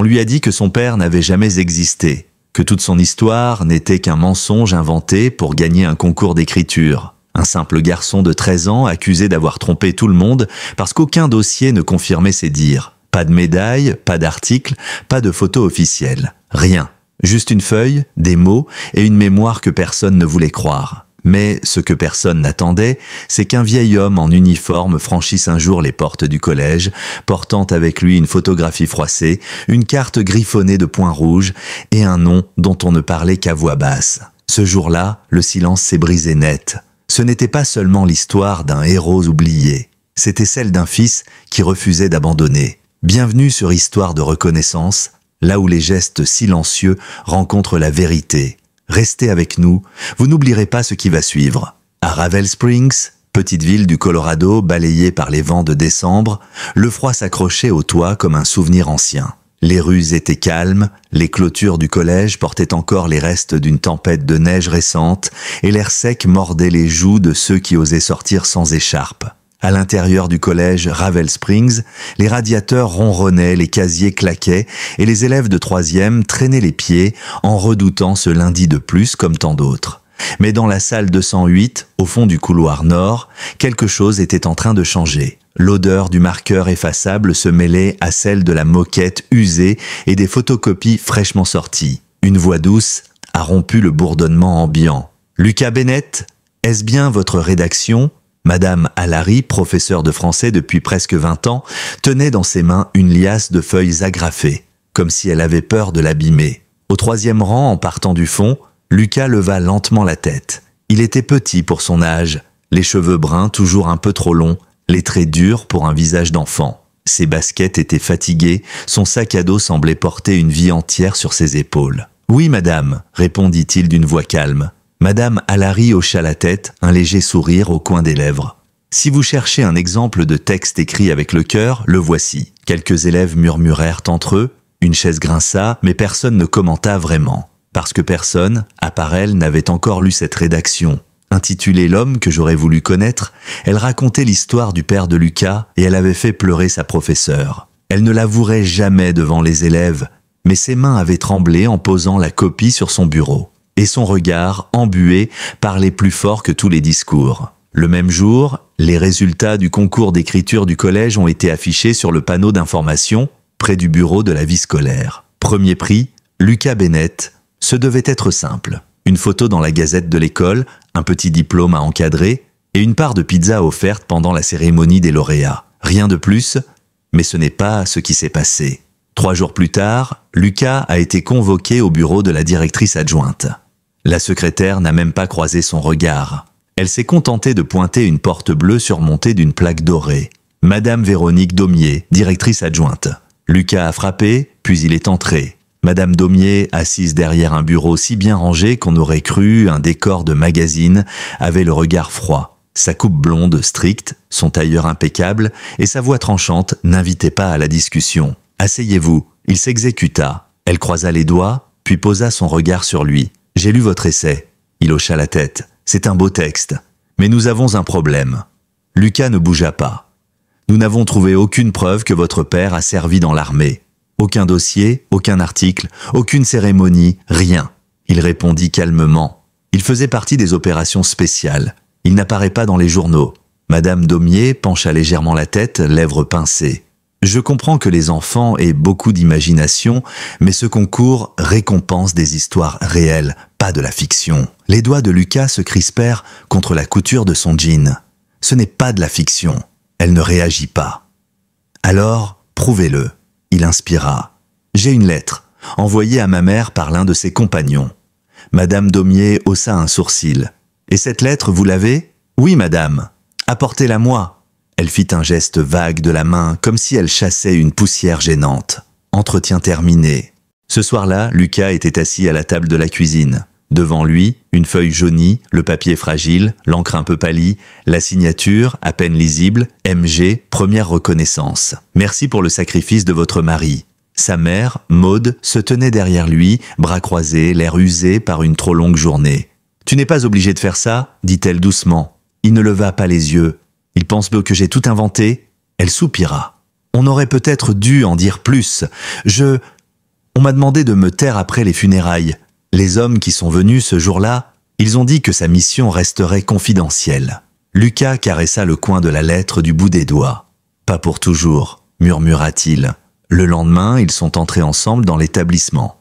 lui a dit que son père n'avait jamais existé, que toute son histoire n'était qu'un mensonge inventé pour gagner un concours d'écriture. Un simple garçon de 13 ans accusé d'avoir trompé tout le monde parce qu'aucun dossier ne confirmait ses dires. Pas de médaille, pas d'article, pas de photo officielle. Rien. Juste une feuille, des mots et une mémoire que personne ne voulait croire. Mais ce que personne n'attendait, c'est qu'un vieil homme en uniforme franchisse un jour les portes du collège, portant avec lui une photographie froissée, une carte griffonnée de points rouges et un nom dont on ne parlait qu'à voix basse. Ce jour-là, le silence s'est brisé net. Ce n'était pas seulement l'histoire d'un héros oublié, c'était celle d'un fils qui refusait d'abandonner. Bienvenue sur Histoire de reconnaissance, là où les gestes silencieux rencontrent la vérité. Restez avec nous, vous n'oublierez pas ce qui va suivre. À Ravel Springs, petite ville du Colorado balayée par les vents de décembre, le froid s'accrochait au toit comme un souvenir ancien. Les rues étaient calmes, les clôtures du collège portaient encore les restes d'une tempête de neige récente et l'air sec mordait les joues de ceux qui osaient sortir sans écharpe. À l'intérieur du collège Ravel Springs, les radiateurs ronronnaient, les casiers claquaient et les élèves de 3e traînaient les pieds en redoutant ce lundi de plus comme tant d'autres. Mais dans la salle 208, au fond du couloir nord, quelque chose était en train de changer. L'odeur du marqueur effaçable se mêlait à celle de la moquette usée et des photocopies fraîchement sorties. Une voix douce a rompu le bourdonnement ambiant. « Lucas Bennett, est-ce bien votre rédaction ?» Madame Allary, professeure de français depuis presque 20 ans, tenait dans ses mains une liasse de feuilles agrafées, comme si elle avait peur de l'abîmer. Au 3e rang, en partant du fond, Lucas leva lentement la tête. Il était petit pour son âge, les cheveux bruns toujours un peu trop longs, les traits durs pour un visage d'enfant. Ses baskets étaient fatiguées, son sac à dos semblait porter une vie entière sur ses épaules. « Oui, madame », répondit-il d'une voix calme. Madame Allary hocha la tête, un léger sourire au coin des lèvres. « Si vous cherchez un exemple de texte écrit avec le cœur, le voici. » Quelques élèves murmurèrent entre eux, une chaise grinça, mais personne ne commenta vraiment. Parce que personne, à part elle, n'avait encore lu cette rédaction. Intitulée « L'homme que j'aurais voulu connaître », elle racontait l'histoire du père de Lucas et elle avait fait pleurer sa professeure. Elle ne l'avouerait jamais devant les élèves, mais ses mains avaient tremblé en posant la copie sur son bureau. Et son regard, embué, parlait plus fort que tous les discours. Le même jour, les résultats du concours d'écriture du collège ont été affichés sur le panneau d'information, près du bureau de la vie scolaire. Premier prix, Lucas Bennett. Ce devait être simple. Une photo dans la gazette de l'école, un petit diplôme à encadrer et une part de pizza offerte pendant la cérémonie des lauréats. Rien de plus, mais ce n'est pas ce qui s'est passé. 3 jours plus tard, Lucas a été convoqué au bureau de la directrice adjointe. La secrétaire n'a même pas croisé son regard. Elle s'est contentée de pointer une porte bleue surmontée d'une plaque dorée. Madame Véronique Daumier, directrice adjointe. Lucas a frappé, puis il est entré. Madame Daumier, assise derrière un bureau si bien rangé qu'on aurait cru un décor de magazine, avait le regard froid. Sa coupe blonde stricte, son tailleur impeccable et sa voix tranchante n'invitaient pas à la discussion. « Asseyez-vous ». Il s'exécuta. Elle croisa les doigts, puis posa son regard sur lui. « J'ai lu votre essai. » Il hocha la tête. « C'est un beau texte. Mais nous avons un problème. » Lucas ne bougea pas. « Nous n'avons trouvé aucune preuve que votre père a servi dans l'armée. Aucun dossier, aucun article, aucune cérémonie, rien. » Il répondit calmement. Il faisait partie des opérations spéciales. Il n'apparaît pas dans les journaux. Madame Daumier pencha légèrement la tête, lèvres pincées. Je comprends que les enfants aient beaucoup d'imagination, mais ce concours récompense des histoires réelles, pas de la fiction. Les doigts de Lucas se crispèrent contre la couture de son jean. Ce n'est pas de la fiction. Elle ne réagit pas. Alors, prouvez-le. Il inspira. J'ai une lettre, envoyée à ma mère par l'un de ses compagnons. Madame Daumier haussa un sourcil. Et cette lettre, vous l'avez ? Oui, madame. Apportez-la moi. Elle fit un geste vague de la main, comme si elle chassait une poussière gênante. Entretien terminé. Ce soir-là, Lucas était assis à la table de la cuisine. Devant lui, une feuille jaunie, le papier fragile, l'encre un peu pâlie, la signature, à peine lisible, MG, première reconnaissance. Merci pour le sacrifice de votre mari. Sa mère, Maude, se tenait derrière lui, bras croisés, l'air usé par une trop longue journée. « Tu n'es pas obligé de faire ça » dit-elle doucement. Il ne leva pas les yeux. « Il pense que j'ai tout inventé ?» Elle soupira. « On aurait peut-être dû en dire plus. On m'a demandé de me taire après les funérailles. Les hommes qui sont venus ce jour-là, ils ont dit que sa mission resterait confidentielle. Lucas caressa le coin de la lettre du bout des doigts. « Pas pour toujours », murmura-t-il. Le lendemain, ils sont entrés ensemble dans l'établissement.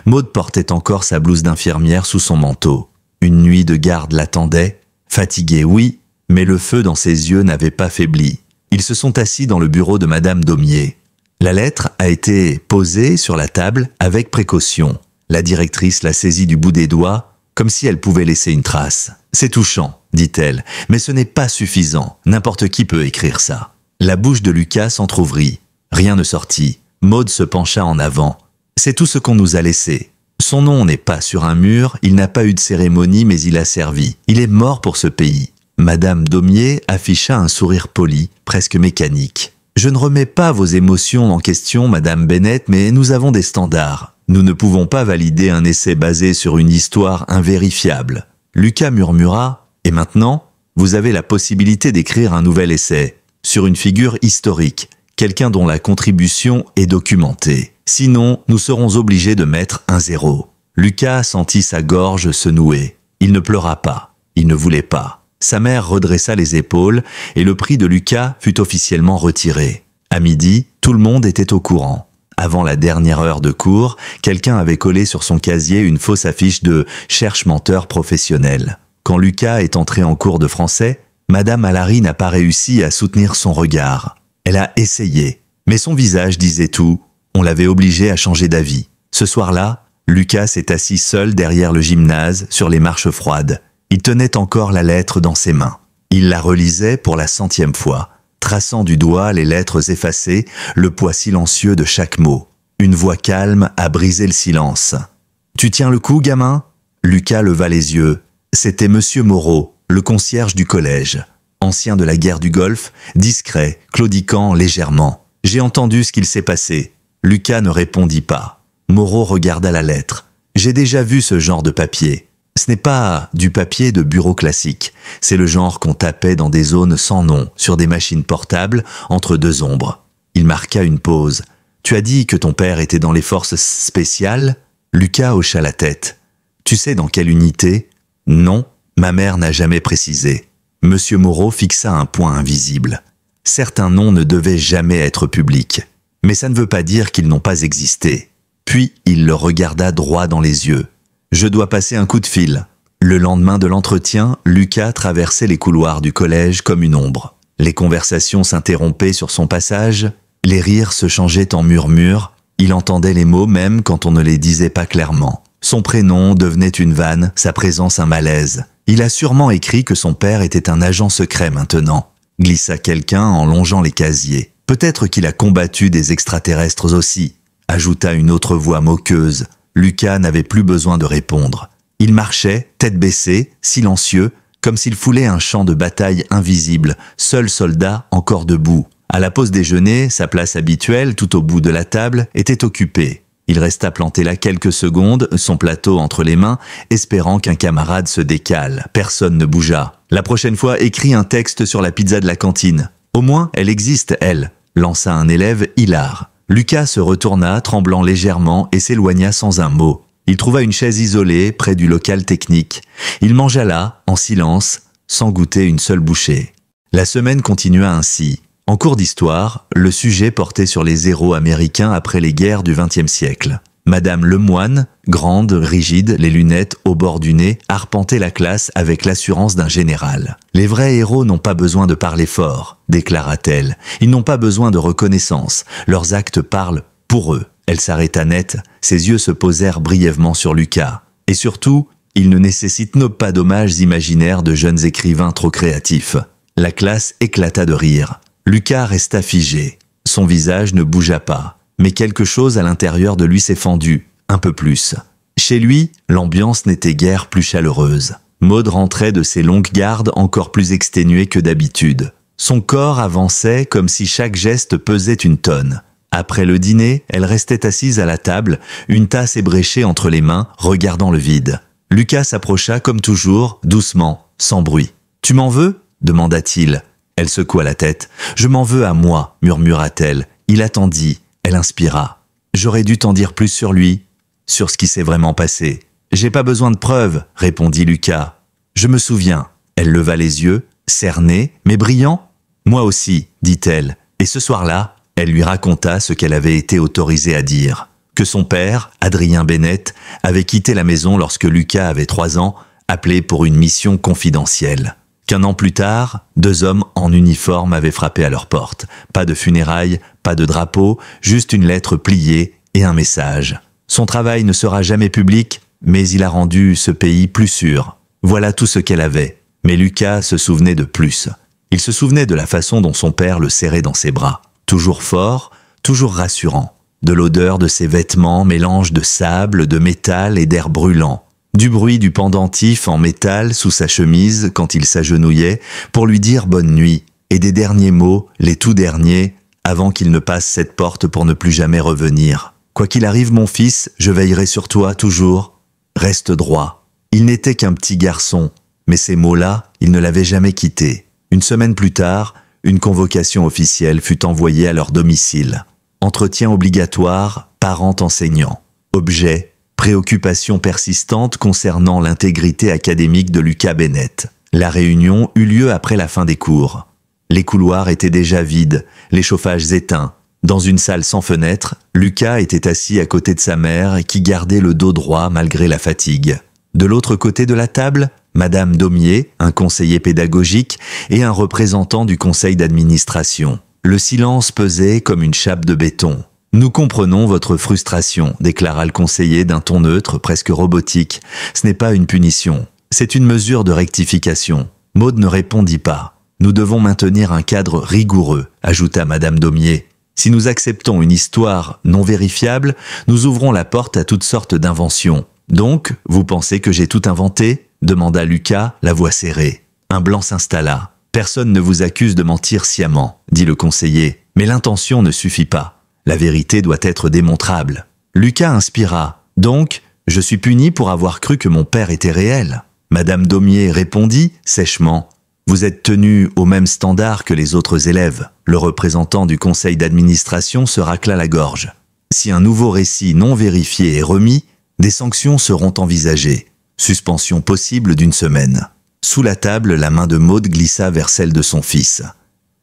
Maud portait encore sa blouse d'infirmière sous son manteau. Une nuit de garde l'attendait. Fatigué, oui, mais le feu dans ses yeux n'avait pas faibli. Ils se sont assis dans le bureau de Madame Daumier. La lettre a été posée sur la table avec précaution. La directrice l'a saisie du bout des doigts, comme si elle pouvait laisser une trace. « C'est touchant », dit-elle, « mais ce n'est pas suffisant. N'importe qui peut écrire ça. » La bouche de Lucas s'entr'ouvrit. Rien ne sortit. Maud se pencha en avant. « C'est tout ce qu'on nous a laissé. Son nom n'est pas sur un mur, il n'a pas eu de cérémonie, mais il a servi. Il est mort pour ce pays. » Madame Daumier afficha un sourire poli, presque mécanique. « Je ne remets pas vos émotions en question, Madame Bennett, mais nous avons des standards. Nous ne pouvons pas valider un essai basé sur une histoire invérifiable. » Lucas murmura « Et maintenant, vous avez la possibilité d'écrire un nouvel essai, sur une figure historique, quelqu'un dont la contribution est documentée. Sinon, nous serons obligés de mettre un zéro. » Lucas sentit sa gorge se nouer. Il ne pleura pas. Il ne voulait pas. Sa mère redressa les épaules et le prix de Lucas fut officiellement retiré. À midi, tout le monde était au courant. Avant la dernière heure de cours, quelqu'un avait collé sur son casier une fausse affiche de « Cherche menteur professionnel ». Quand Lucas est entré en cours de français, Madame Allary n'a pas réussi à soutenir son regard. Elle a essayé, mais son visage disait tout. On l'avait obligé à changer d'avis. Ce soir-là, Lucas s'est assis seul derrière le gymnase sur les marches froides. Il tenait encore la lettre dans ses mains. Il la relisait pour la 100e fois, traçant du doigt les lettres effacées, le poids silencieux de chaque mot. Une voix calme a brisé le silence. « Tu tiens le coup, gamin ?» Lucas leva les yeux. C'était Monsieur Moreau, le concierge du collège. Ancien de la guerre du Golfe, discret, claudiquant légèrement. « J'ai entendu ce qu'il s'est passé. » Lucas ne répondit pas. Moreau regarda la lettre. « J'ai déjà vu ce genre de papier. Ce n'est pas du papier de bureau classique. C'est le genre qu'on tapait dans des zones sans nom, sur des machines portables, entre deux ombres. » Il marqua une pause. « Tu as dit que ton père était dans les forces spéciales ?» Lucas hocha la tête. « Tu sais dans quelle unité ?»« Non, ma mère n'a jamais précisé. » Monsieur Moreau fixa un point invisible. Certains noms ne devaient jamais être publics. Mais ça ne veut pas dire qu'ils n'ont pas existé. Puis il le regarda droit dans les yeux. « Je dois passer un coup de fil. » Le lendemain de l'entretien, Lucas traversait les couloirs du collège comme une ombre. Les conversations s'interrompaient sur son passage, les rires se changeaient en murmures, il entendait les mots même quand on ne les disait pas clairement. Son prénom devenait une vanne, sa présence un malaise. Il a sûrement écrit que son père était un agent secret maintenant, glissa quelqu'un en longeant les casiers. Peut-être qu'il a combattu des extraterrestres aussi, ajouta une autre voix moqueuse. Lucas n'avait plus besoin de répondre. Il marchait, tête baissée, silencieux, comme s'il foulait un champ de bataille invisible, seul soldat encore debout. À la pause déjeuner, sa place habituelle, tout au bout de la table, était occupée. Il resta planté là quelques secondes, son plateau entre les mains, espérant qu'un camarade se décale. Personne ne bougea. « La prochaine fois, écris un texte sur la pizza de la cantine. Au moins, elle existe, elle », lança un élève hilar. Lucas se retourna, tremblant légèrement, et s'éloigna sans un mot. Il trouva une chaise isolée, près du local technique. Il mangea là, en silence, sans goûter une seule bouchée. La semaine continua ainsi. En cours d'histoire, le sujet portait sur les héros américains après les guerres du XXe siècle. Madame Lemoine, grande, rigide, les lunettes au bord du nez, arpentait la classe avec l'assurance d'un général. « Les vrais héros n'ont pas besoin de parler fort, » déclara-t-elle. « Ils n'ont pas besoin de reconnaissance. Leurs actes parlent pour eux. » Elle s'arrêta net, ses yeux se posèrent brièvement sur Lucas. Et surtout, ils ne nécessitent pas d'hommages imaginaires de jeunes écrivains trop créatifs. La classe éclata de rire. Lucas resta figé. Son visage ne bougea pas. Mais quelque chose à l'intérieur de lui s'est fendu, un peu plus. Chez lui, l'ambiance n'était guère plus chaleureuse. Maud rentrait de ses longues gardes encore plus exténuée que d'habitude. Son corps avançait comme si chaque geste pesait une tonne. Après le dîner, elle restait assise à la table, une tasse ébréchée entre les mains, regardant le vide. Lucas s'approcha comme toujours, doucement, sans bruit. « Tu m'en veux ?» demanda-t-il. Elle secoua la tête. « Je m'en veux à moi » murmura-t-elle. Il attendit. Elle inspira. J'aurais dû t'en dire plus sur lui, sur ce qui s'est vraiment passé. J'ai pas besoin de preuves, répondit Lucas. Je me souviens. Elle leva les yeux, cernés, mais brillants. Moi aussi, dit-elle. Et ce soir-là, elle lui raconta ce qu'elle avait été autorisée à dire. Que son père, Adrien Bennett, avait quitté la maison lorsque Lucas avait 3 ans, appelé pour une mission confidentielle. Qu'un an plus tard, 2 hommes en uniforme avaient frappé à leur porte. Pas de funérailles, pas de drapeau, juste une lettre pliée et un message. Son travail ne sera jamais public, mais il a rendu ce pays plus sûr. Voilà tout ce qu'elle avait. Mais Lucas se souvenait de plus. Il se souvenait de la façon dont son père le serrait dans ses bras. Toujours fort, toujours rassurant. De l'odeur de ses vêtements, mélange de sable, de métal et d'air brûlant. Du bruit du pendentif en métal sous sa chemise quand il s'agenouillait pour lui dire bonne nuit. Et des derniers mots, les tout derniers, avant qu'il ne passe cette porte pour ne plus jamais revenir. Quoi qu'il arrive, mon fils, je veillerai sur toi toujours. Reste droit. Il n'était qu'un petit garçon, mais ces mots-là, il ne l'avait jamais quitté. Une semaine plus tard, une convocation officielle fut envoyée à leur domicile. Entretien obligatoire, parents-enseignants. Objet, préoccupation persistante concernant l'intégrité académique de Lucas Bennett. La réunion eut lieu après la fin des cours. Les couloirs étaient déjà vides, les chauffages éteints. Dans une salle sans fenêtre, Lucas était assis à côté de sa mère qui gardait le dos droit malgré la fatigue. De l'autre côté de la table, Madame Daumier, un conseiller pédagogique, et un représentant du conseil d'administration. Le silence pesait comme une chape de béton. « Nous comprenons votre frustration », déclara le conseiller d'un ton neutre, presque robotique. « Ce n'est pas une punition, c'est une mesure de rectification. » Maud ne répondit pas. « Nous devons maintenir un cadre rigoureux », ajouta Madame Daumier. « Si nous acceptons une histoire non vérifiable, nous ouvrons la porte à toutes sortes d'inventions. Donc, vous pensez que j'ai tout inventé ?» demanda Lucas, la voix serrée. Un blanc s'installa. « Personne ne vous accuse de mentir sciemment », dit le conseiller. « Mais l'intention ne suffit pas. La vérité doit être démontrable. » Lucas inspira. « Donc, je suis puni pour avoir cru que mon père était réel. » Madame Daumier répondit sèchement. « Vous êtes tenu au même standard que les autres élèves. » Le représentant du conseil d'administration se racla la gorge. « Si un nouveau récit non vérifié est remis, des sanctions seront envisagées. Suspension possible d'1 semaine. » Sous la table, la main de Maud glissa vers celle de son fils.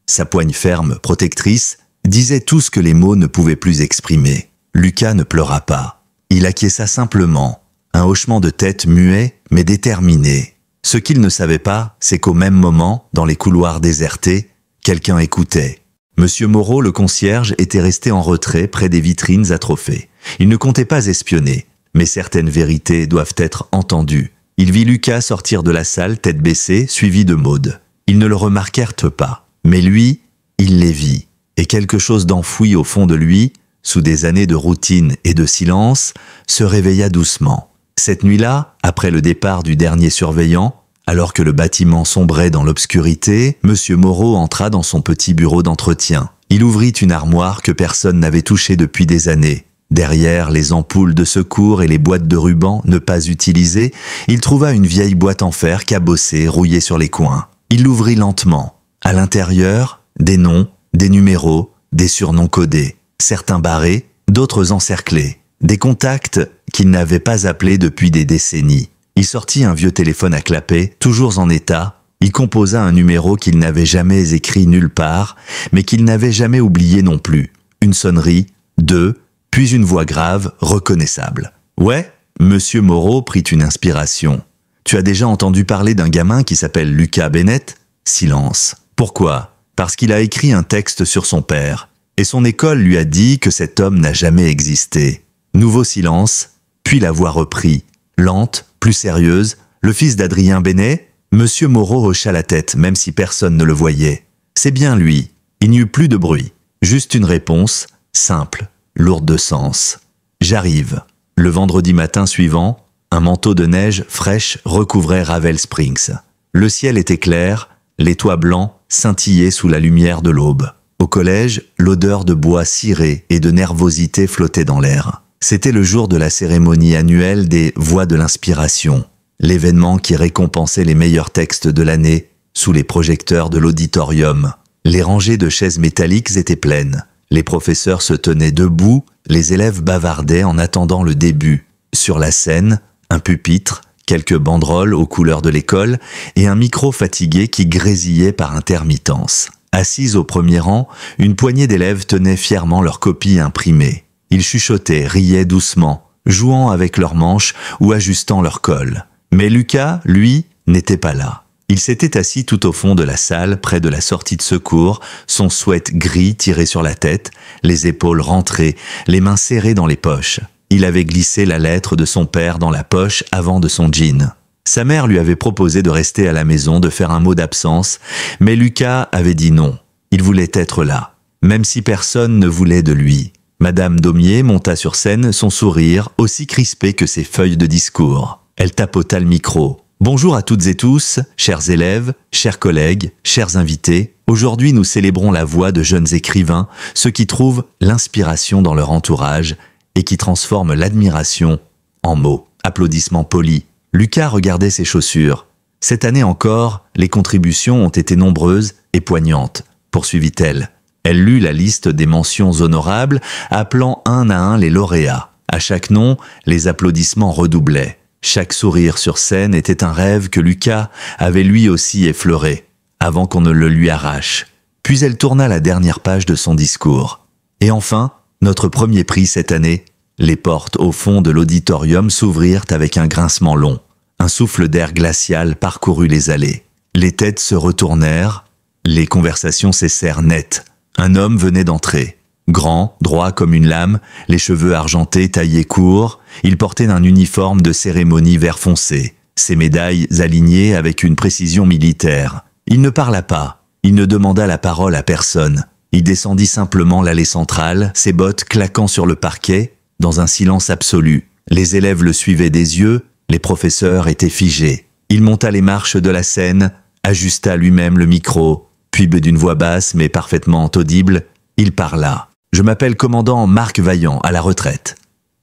Sa poigne ferme, protectrice, disait tout ce que les mots ne pouvaient plus exprimer. Lucas ne pleura pas. Il acquiesça simplement, un hochement de tête muet mais déterminé. Ce qu'il ne savait pas, c'est qu'au même moment, dans les couloirs désertés, quelqu'un écoutait. Monsieur Moreau, le concierge, était resté en retrait près des vitrines atrophées. Il ne comptait pas espionner, mais certaines vérités doivent être entendues. Il vit Lucas sortir de la salle tête baissée, suivi de Maud. Ils ne le remarquèrent pas, mais lui, il les vit. Et quelque chose d'enfoui au fond de lui, sous des années de routine et de silence, se réveilla doucement. Cette nuit-là, après le départ du dernier surveillant, alors que le bâtiment sombrait dans l'obscurité, Monsieur Moreau entra dans son petit bureau d'entretien. Il ouvrit une armoire que personne n'avait touchée depuis des années. Derrière les ampoules de secours et les boîtes de ruban ne pas utilisées, il trouva une vieille boîte en fer cabossée, rouillée sur les coins. Il l'ouvrit lentement. À l'intérieur, des noms, des numéros, des surnoms codés, certains barrés, d'autres encerclés, des contacts qu'il n'avait pas appelés depuis des décennies. Il sortit un vieux téléphone à clapet, toujours en état. Il composa un numéro qu'il n'avait jamais écrit nulle part, mais qu'il n'avait jamais oublié non plus. Une sonnerie, 2, puis une voix grave, reconnaissable. « Ouais ?» Monsieur Moreau prit une inspiration. « Tu as déjà entendu parler d'un gamin qui s'appelle Lucas Bennett ?» Silence. « Pourquoi ?» Parce qu'il a écrit un texte sur son père. Et son école lui a dit que cet homme n'a jamais existé. Nouveau silence, puis la voix reprit. Lente, plus sérieuse, le fils d'Adrien Bennett. Monsieur Moreau hocha la tête, même si personne ne le voyait. C'est bien lui. Il n'y eut plus de bruit. Juste une réponse, simple, lourde de sens. J'arrive. Le vendredi matin suivant, un manteau de neige fraîche recouvrait Ravel Springs. Le ciel était clair, les toits blancs scintillaient sous la lumière de l'aube. Au collège, l'odeur de bois ciré et de nervosité flottait dans l'air. C'était le jour de la cérémonie annuelle des Voix de l'inspiration, l'événement qui récompensait les meilleurs textes de l'année sous les projecteurs de l'auditorium. Les rangées de chaises métalliques étaient pleines. Les professeurs se tenaient debout, les élèves bavardaient en attendant le début. Sur la scène, un pupitre, quelques banderoles aux couleurs de l'école et un micro fatigué qui grésillait par intermittence. Assises au premier rang, une poignée d'élèves tenaient fièrement leurs copies imprimées. Ils chuchotaient, riaient doucement, jouant avec leurs manches ou ajustant leur col. Mais Lucas, lui, n'était pas là. Il s'était assis tout au fond de la salle, près de la sortie de secours, son sweat gris tiré sur la tête, les épaules rentrées, les mains serrées dans les poches. Il avait glissé la lettre de son père dans la poche avant de son jean. Sa mère lui avait proposé de rester à la maison, de faire un mot d'absence, mais Lucas avait dit non. Il voulait être là, même si personne ne voulait de lui. Madame Daumier monta sur scène, son sourire aussi crispé que ses feuilles de discours. Elle tapota le micro. « Bonjour à toutes et tous, chers élèves, chers collègues, chers invités. Aujourd'hui, nous célébrons la voix de jeunes écrivains, ceux qui trouvent l'inspiration dans leur entourage et qui transforment l'admiration en mots. » Applaudissements polis. Lucas regardait ses chaussures. « Cette année encore, les contributions ont été nombreuses et poignantes, » poursuivit-elle. Elle lut la liste des mentions honorables, appelant un à un les lauréats. À chaque nom, les applaudissements redoublaient. Chaque sourire sur scène était un rêve que Lucas avait lui aussi effleuré, avant qu'on ne le lui arrache. Puis elle tourna la dernière page de son discours. Et enfin, notre premier prix cette année. Les portes au fond de l'auditorium s'ouvrirent avec un grincement long. Un souffle d'air glacial parcourut les allées. Les têtes se retournèrent, les conversations cessèrent net. Un homme venait d'entrer. Grand, droit comme une lame, les cheveux argentés taillés courts, il portait un uniforme de cérémonie vert foncé, ses médailles alignées avec une précision militaire. Il ne parla pas, il ne demanda la parole à personne. Il descendit simplement l'allée centrale, ses bottes claquant sur le parquet, dans un silence absolu. Les élèves le suivaient des yeux, les professeurs étaient figés. Il monta les marches de la scène, ajusta lui-même le micro, puis d'une voix basse mais parfaitement audible, il parla. « Je m'appelle commandant Marc Vaillant, à la retraite. »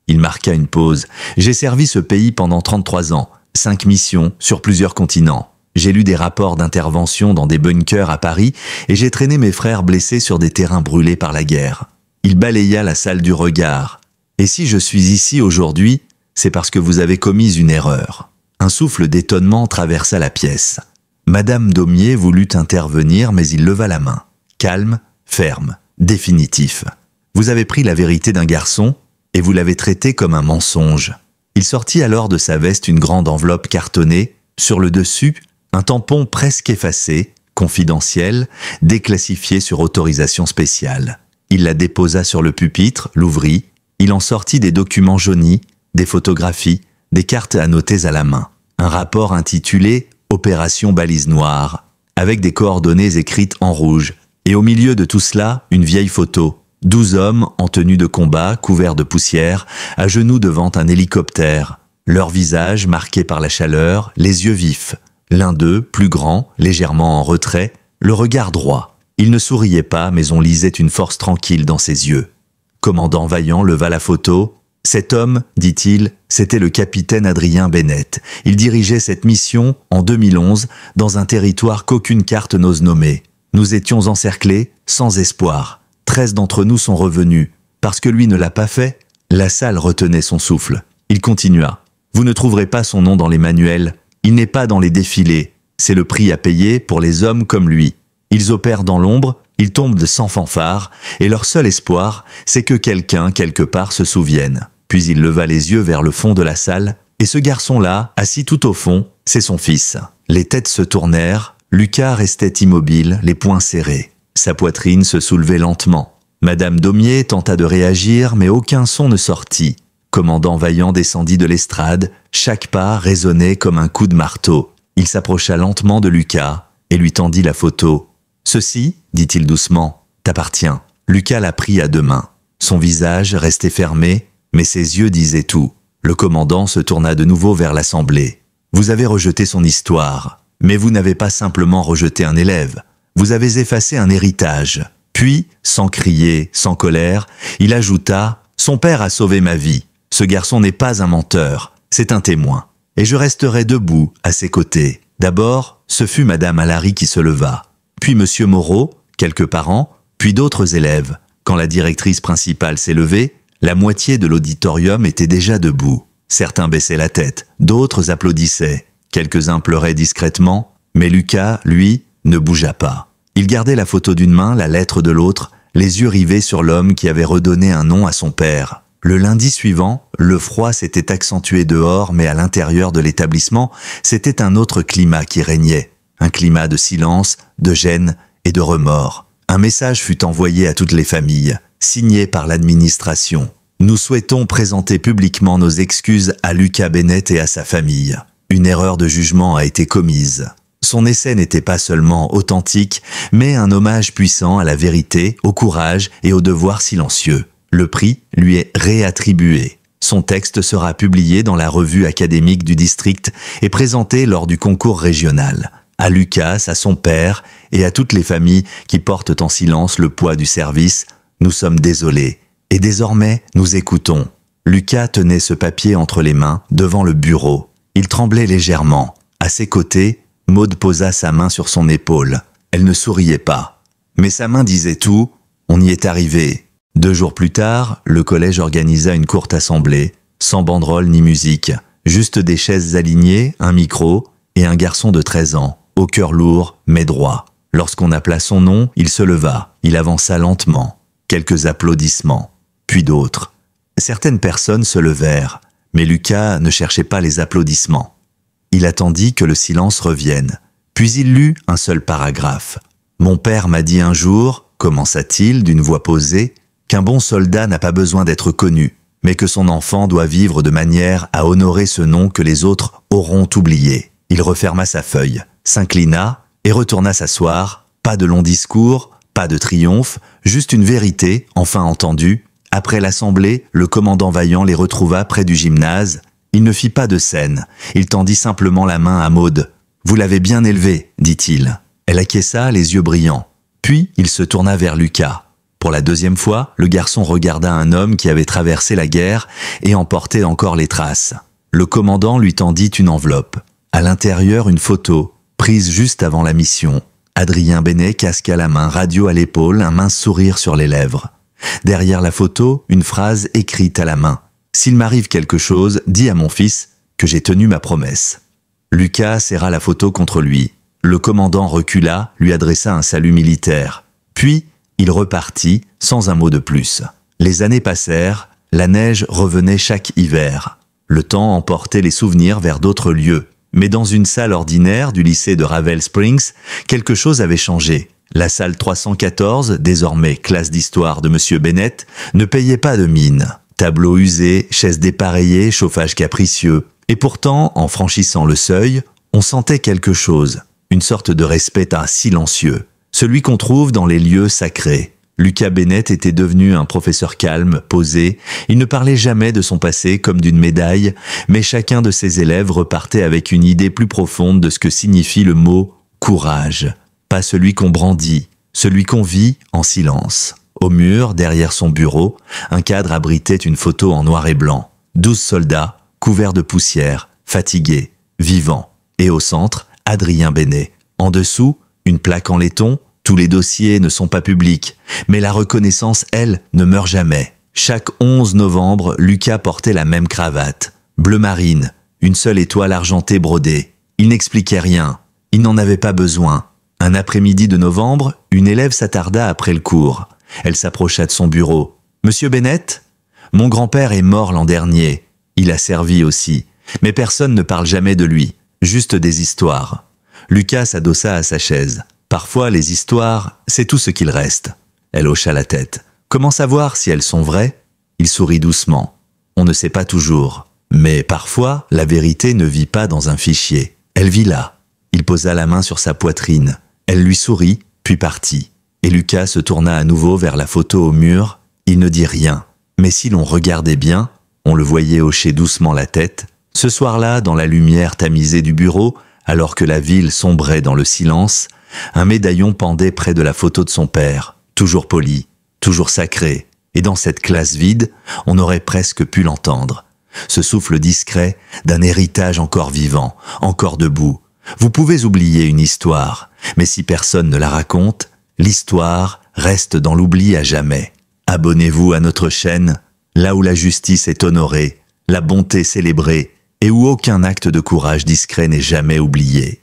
Il marqua une pause. « J'ai servi ce pays pendant 33 ans, 5 missions sur plusieurs continents. J'ai lu des rapports d'intervention dans des bunkers à Paris et j'ai traîné mes frères blessés sur des terrains brûlés par la guerre. » Il balaya la salle du regard. « Et si je suis ici aujourd'hui, c'est parce que vous avez commis une erreur. » Un souffle d'étonnement traversa la pièce. Madame Daumier voulut intervenir, mais il leva la main. Calme, ferme. Définitif. Vous avez pris la vérité d'un garçon et vous l'avez traité comme un mensonge. Il sortit alors de sa veste une grande enveloppe cartonnée, sur le dessus, un tampon presque effacé, confidentiel, déclassifié sur autorisation spéciale. Il la déposa sur le pupitre, l'ouvrit, il en sortit des documents jaunis, des photographies, des cartes annotées à la main. Un rapport intitulé « Opération Balise Noire » avec des coordonnées écrites en rouge. Et au milieu de tout cela, une vieille photo. 12 hommes en tenue de combat, couverts de poussière, à genoux devant un hélicoptère. Leurs visages marqués par la chaleur, les yeux vifs. L'un d'eux, plus grand, légèrement en retrait, le regard droit. Il ne souriait pas, mais on lisait une force tranquille dans ses yeux. Commandant Vaillant leva la photo. « Cet homme, dit-il, c'était le capitaine Adrien Bennett. Il dirigeait cette mission en 2011 dans un territoire qu'aucune carte n'ose nommer. Nous étions encerclés, sans espoir. 13 d'entre nous sont revenus. Parce que lui ne l'a pas fait, la salle retenait son souffle. Il continua. Vous ne trouverez pas son nom dans les manuels. Il n'est pas dans les défilés. C'est le prix à payer pour les hommes comme lui. Ils opèrent dans l'ombre, ils tombent sans fanfare, et leur seul espoir, c'est que quelqu'un, quelque part, se souvienne. Puis il leva les yeux vers le fond de la salle, et ce garçon-là, assis tout au fond, c'est son fils. Les têtes se tournèrent. Lucas restait immobile, les poings serrés. Sa poitrine se soulevait lentement. Madame Daumier tenta de réagir, mais aucun son ne sortit. Commandant Vaillant descendit de l'estrade, chaque pas résonnait comme un coup de marteau. Il s'approcha lentement de Lucas et lui tendit la photo. « Ceci, dit-il doucement, t'appartient. » Lucas la prit à deux mains. Son visage restait fermé, mais ses yeux disaient tout. Le commandant se tourna de nouveau vers l'assemblée. « Vous avez rejeté son histoire. » Mais vous n'avez pas simplement rejeté un élève, vous avez effacé un héritage. Puis, sans crier, sans colère, il ajouta « Son père a sauvé ma vie. Ce garçon n'est pas un menteur, c'est un témoin. Et je resterai debout à ses côtés. » D'abord, ce fut Madame Alary qui se leva. Puis Monsieur Moreau, quelques parents, puis d'autres élèves. Quand la directrice principale s'est levée, la moitié de l'auditorium était déjà debout. Certains baissaient la tête, d'autres applaudissaient. Quelques-uns pleuraient discrètement, mais Lucas, lui, ne bougea pas. Il gardait la photo d'une main, la lettre de l'autre, les yeux rivés sur l'homme qui avait redonné un nom à son père. Le lundi suivant, le froid s'était accentué dehors, mais à l'intérieur de l'établissement, c'était un autre climat qui régnait. Un climat de silence, de gêne et de remords. Un message fut envoyé à toutes les familles, signé par l'administration. Nous souhaitons présenter publiquement nos excuses à Lucas Bennett et à sa famille. Une erreur de jugement a été commise. Son essai n'était pas seulement authentique, mais un hommage puissant à la vérité, au courage et au devoir silencieux. Le prix lui est réattribué. Son texte sera publié dans la revue académique du district et présenté lors du concours régional. À Lucas, à son père et à toutes les familles qui portent en silence le poids du service, nous sommes désolés. Et désormais, nous écoutons. Lucas tenait ce papier entre les mains, devant le bureau. Il tremblait légèrement. À ses côtés, Maude posa sa main sur son épaule. Elle ne souriait pas. Mais sa main disait tout, on y est arrivé. 2 jours plus tard, le collège organisa une courte assemblée, sans banderole ni musique, juste des chaises alignées, un micro et un garçon de 13 ans, au cœur lourd mais droit. Lorsqu'on appela son nom, il se leva, il avança lentement. Quelques applaudissements, puis d'autres. Certaines personnes se levèrent, mais Lucas ne cherchait pas les applaudissements. Il attendit que le silence revienne, puis il lut un seul paragraphe. « Mon père m'a dit un jour, commença-t-il d'une voix posée, qu'un bon soldat n'a pas besoin d'être connu, mais que son enfant doit vivre de manière à honorer ce nom que les autres auront oublié. » Il referma sa feuille, s'inclina et retourna s'asseoir. Pas de long discours, pas de triomphe, juste une vérité, enfin entendue. Après l'assemblée, le commandant Vaillant les retrouva près du gymnase. Il ne fit pas de scène, il tendit simplement la main à Maude. « Vous l'avez bien élevé, dit-il. » Elle acquiesça, les yeux brillants. Puis, il se tourna vers Lucas. Pour la 2e fois, le garçon regarda un homme qui avait traversé la guerre et en portait encore les traces. Le commandant lui tendit une enveloppe. À l'intérieur, une photo, prise juste avant la mission. Adrien Bennett, casque à la main, radio à l'épaule, un mince sourire sur les lèvres. Derrière la photo, une phrase écrite à la main. « S'il m'arrive quelque chose, dis à mon fils que j'ai tenu ma promesse. » Lucas serra la photo contre lui. Le commandant recula, lui adressa un salut militaire. Puis, il repartit, sans un mot de plus. Les années passèrent, la neige revenait chaque hiver. Le temps emportait les souvenirs vers d'autres lieux. Mais dans une salle ordinaire du lycée de Ravel Springs, quelque chose avait changé. La salle 314, désormais classe d'histoire de M. Bennett, ne payait pas de mine. Tableaux usés, chaises dépareillées, chauffage capricieux. Et pourtant, en franchissant le seuil, on sentait quelque chose. Une sorte de respect silencieux. Celui qu'on trouve dans les lieux sacrés. Lucas Bennett était devenu un professeur calme, posé. Il ne parlait jamais de son passé comme d'une médaille, mais chacun de ses élèves repartait avec une idée plus profonde de ce que signifie le mot « courage ». Pas celui qu'on brandit, celui qu'on vit en silence. Au mur, derrière son bureau, un cadre abritait une photo en noir et blanc. 12 soldats, couverts de poussière, fatigués, vivants. Et au centre, Adrien Bennett. En dessous, une plaque en laiton. Tous les dossiers ne sont pas publics, mais la reconnaissance, elle, ne meurt jamais. Chaque 11 novembre, Lucas portait la même cravate. Bleu marine, une seule étoile argentée brodée. Il n'expliquait rien. Il n'en avait pas besoin. Un après-midi de novembre, une élève s'attarda après le cours. Elle s'approcha de son bureau. « Monsieur Bennett ? Mon grand-père est mort l'an dernier. Il a servi aussi. Mais personne ne parle jamais de lui. Juste des histoires. » Lucas s'adossa à sa chaise. Parfois, les histoires, c'est tout ce qu'il reste. Elle hocha la tête. Comment savoir si elles sont vraies ? Il sourit doucement. On ne sait pas toujours. Mais parfois, la vérité ne vit pas dans un fichier. Elle vit là. Il posa la main sur sa poitrine. Elle lui sourit, puis partit. Et Lucas se tourna à nouveau vers la photo au mur. Il ne dit rien. Mais si l'on regardait bien, on le voyait hocher doucement la tête. Ce soir-là, dans la lumière tamisée du bureau, alors que la ville sombrait dans le silence, un médaillon pendait près de la photo de son père, toujours poli, toujours sacré, et dans cette classe vide, on aurait presque pu l'entendre. Ce souffle discret d'un héritage encore vivant, encore debout. Vous pouvez oublier une histoire, mais si personne ne la raconte, l'histoire reste dans l'oubli à jamais. Abonnez-vous à notre chaîne, là où la justice est honorée, la bonté célébrée et où aucun acte de courage discret n'est jamais oublié.